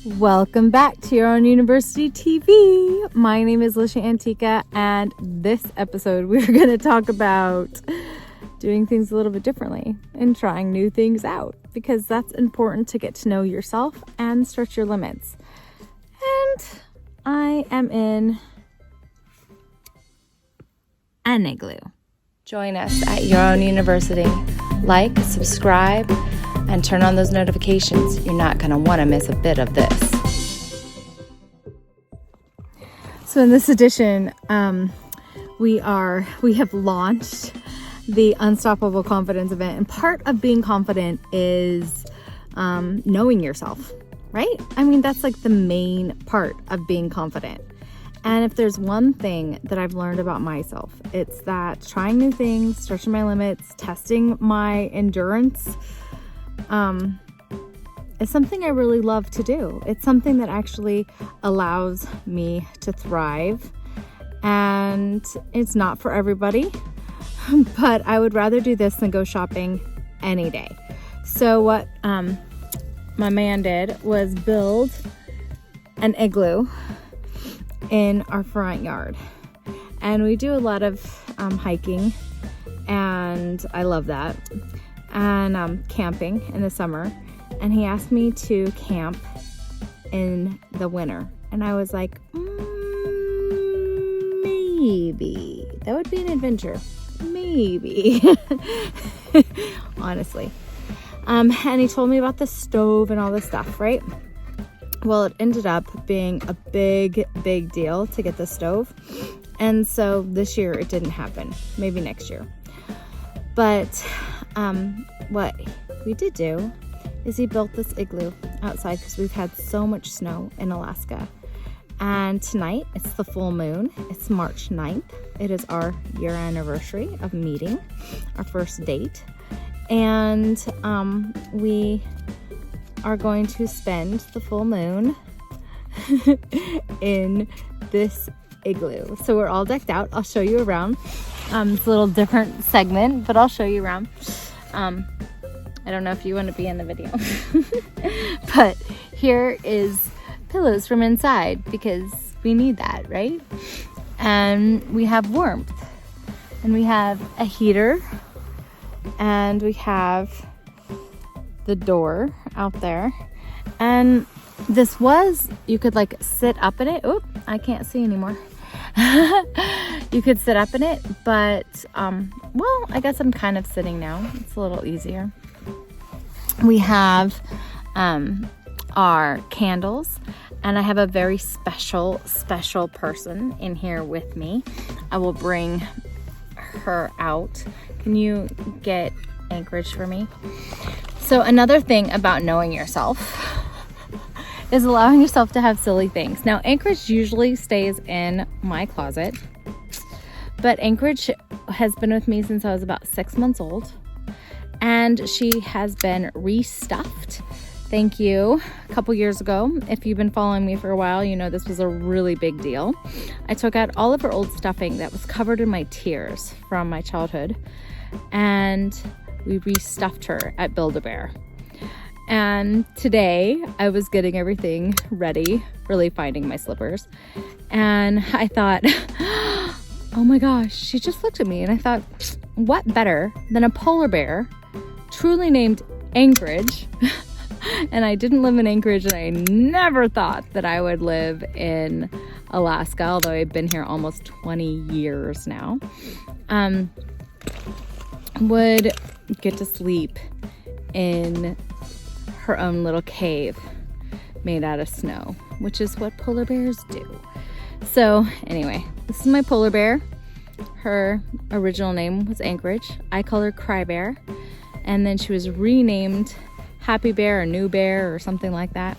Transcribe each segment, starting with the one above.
Welcome back to Your Own University TV. My name is Lisha Antica, and this episode we're going to talk about doing things a little bit differently and trying new things out, because that's important to get to know yourself and stretch your limits. And I am in an igloo. Join us at Your Own University. Like, subscribe, and turn on those notifications. You're not going to want to miss a bit of this. So in this edition, we have launched the Unstoppable Confidence event. And part of being confident is knowing yourself, right? I mean, that's like the main part of being confident. And if there's one thing that I've learned about myself, it's that trying new things, stretching my limits, testing my endurance, is something I really love to do. It's something that actually allows me to thrive, and it's not for everybody, but I would rather do this than go shopping any day. So what my man did was build an igloo in our front yard, and we do a lot of hiking, and I love that, and camping in the summer. And he asked me to camp in the winter, and I was like, maybe that would be an adventure, maybe. Honestly. And he told me about the stove and all this stuff, right? Well, it ended up being a big deal to get the stove. And so this year it didn't happen. Maybe next year. But what we did do is he built this igloo outside, because we've had so much snow in Alaska. And tonight, it's the full moon. It's March 9th. It is our year anniversary of meeting, our first date. And we are going to spend the full moon in this igloo. So we're all decked out. I'll show you around. It's a little different segment, but I'll show you around. I don't know if you want to be in the video. But here is pillows from inside, because we need that, right? And we have warmth. And we have a heater. And we have the door out there. And this was, you could like sit up in it. Oh, I can't see anymore. You could sit up in it, but well, I guess I'm kind of sitting now. It's a little easier. We have our candles, and I have a very special person in here with me. I will bring her out. Can you get Anchorage for me? So another thing about knowing yourself is allowing yourself to have silly things. Now, Anchorage usually stays in my closet, but Anchorage has been with me since I was about 6 months old, and she has been restuffed. Thank you. A couple years ago, if you've been following me for a while, you know this was a really big deal. I took out all of her old stuffing that was covered in my tears from my childhood, and we restuffed her at Build-A-Bear. And today I was getting everything ready, really finding my slippers. And I thought, oh my gosh, she just looked at me. And I thought, what better than a polar bear, truly named Anchorage? And I didn't live in Anchorage, and I never thought that I would live in Alaska, although I've been here almost 20 years now. Would get to sleep in her own little cave made out of snow, which is what polar bears do. So anyway, this is my polar bear. Her original name was Anchorage. I call her Cry Bear, and then she was renamed Happy Bear or New Bear or something like that.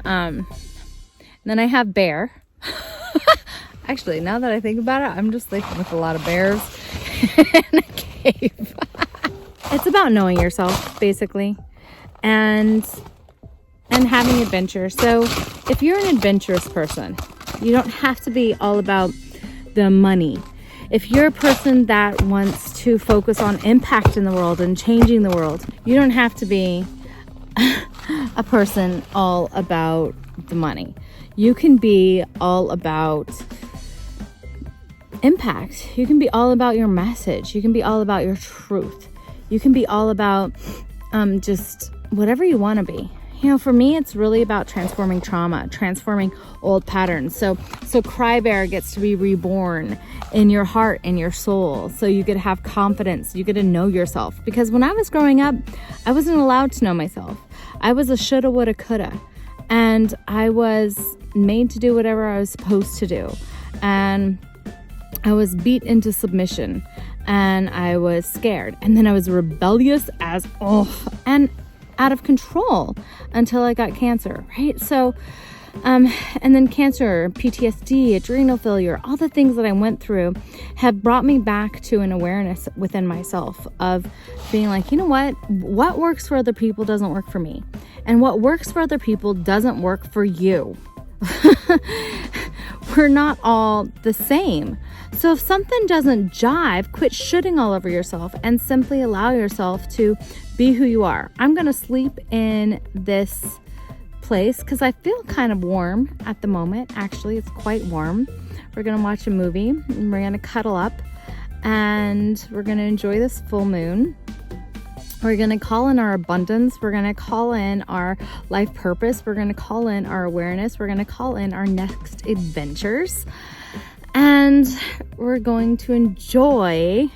And then I have Bear. Actually, now that I think about it, I'm just living with a lot of bears in a cave. It's about knowing yourself, basically, and having adventure. So if you're an adventurous person, you don't have to be all about the money. If you're a person that wants to focus on impact in the world and changing the world, you don't have to be a person all about the money. You can be all about impact. You can be all about your message. You can be all about your truth. You can be all about just whatever you want to be. You know, for me, it's really about transforming trauma, transforming old patterns. So Cry Bear gets to be reborn in your heart and your soul. So you get to have confidence. You get to know yourself. Because when I was growing up, I wasn't allowed to know myself. I was a shoulda, woulda, coulda. And I was made to do whatever I was supposed to do. And I was beat into submission. And I was scared. And then I was rebellious as and out of control until I got cancer, right? So, and then cancer, PTSD, adrenal failure, all the things that I went through have brought me back to an awareness within myself of being like, you know what works for other people doesn't work for me. And what works for other people doesn't work for you. We're not all the same. So if something doesn't jive, quit shooting all over yourself and simply allow yourself to be who you are. I'm going to sleep in this place because I feel kind of warm at the moment. Actually, it's quite warm. We're going to watch a movie and we're going to cuddle up and we're going to enjoy this full moon. We're going to call in our abundance. We're going to call in our life purpose. We're going to call in our awareness. We're going to call in our next adventures. And we're going to enjoy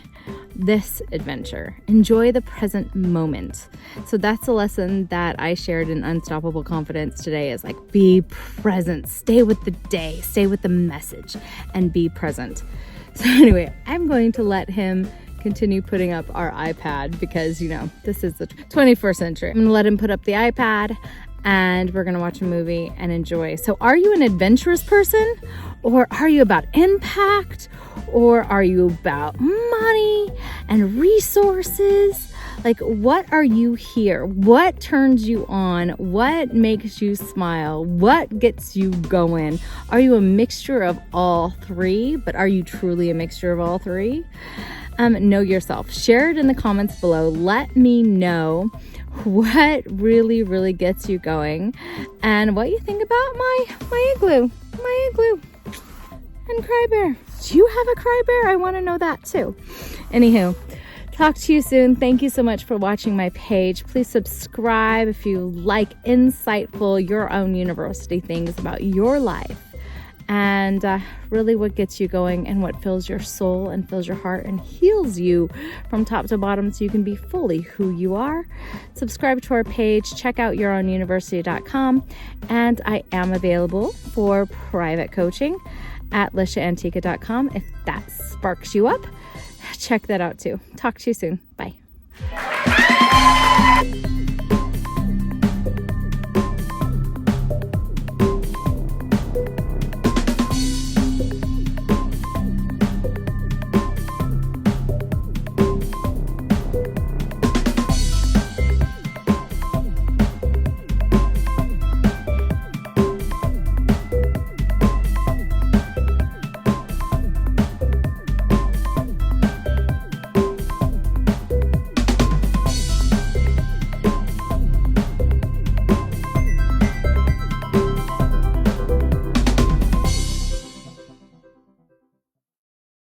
this adventure. Enjoy the present moment. So that's the lesson that I shared in Unstoppable Confidence today is like, be present. Stay with the day. Stay with the message and be present. So anyway, I'm going to let him continue putting up our iPad because, you know, this is the 21st century. I'm gonna let him put up the iPad and we're gonna watch a movie and enjoy. So are you an adventurous person, or are you about impact, or are you about money and resources? Like, what are you here? What turns you on? What makes you smile? What gets you going? Are you a mixture of all three? But are you truly a mixture of all three? Know yourself. Share it in the comments below. Let me know what really, really gets you going and what you think about my igloo and Cry Bear. Do you have a Cry Bear? I want to know that too. Anywho, talk to you soon. Thank you so much for watching my page. Please subscribe if you like insightful, your own university things about your life. And really what gets you going and what fills your soul and fills your heart and heals you from top to bottom so you can be fully who you are. Subscribe to our page, check out yourownuniversity.com, and I am available for private coaching at lishaantica.com. If that sparks you up, check that out too. Talk to you soon. Bye.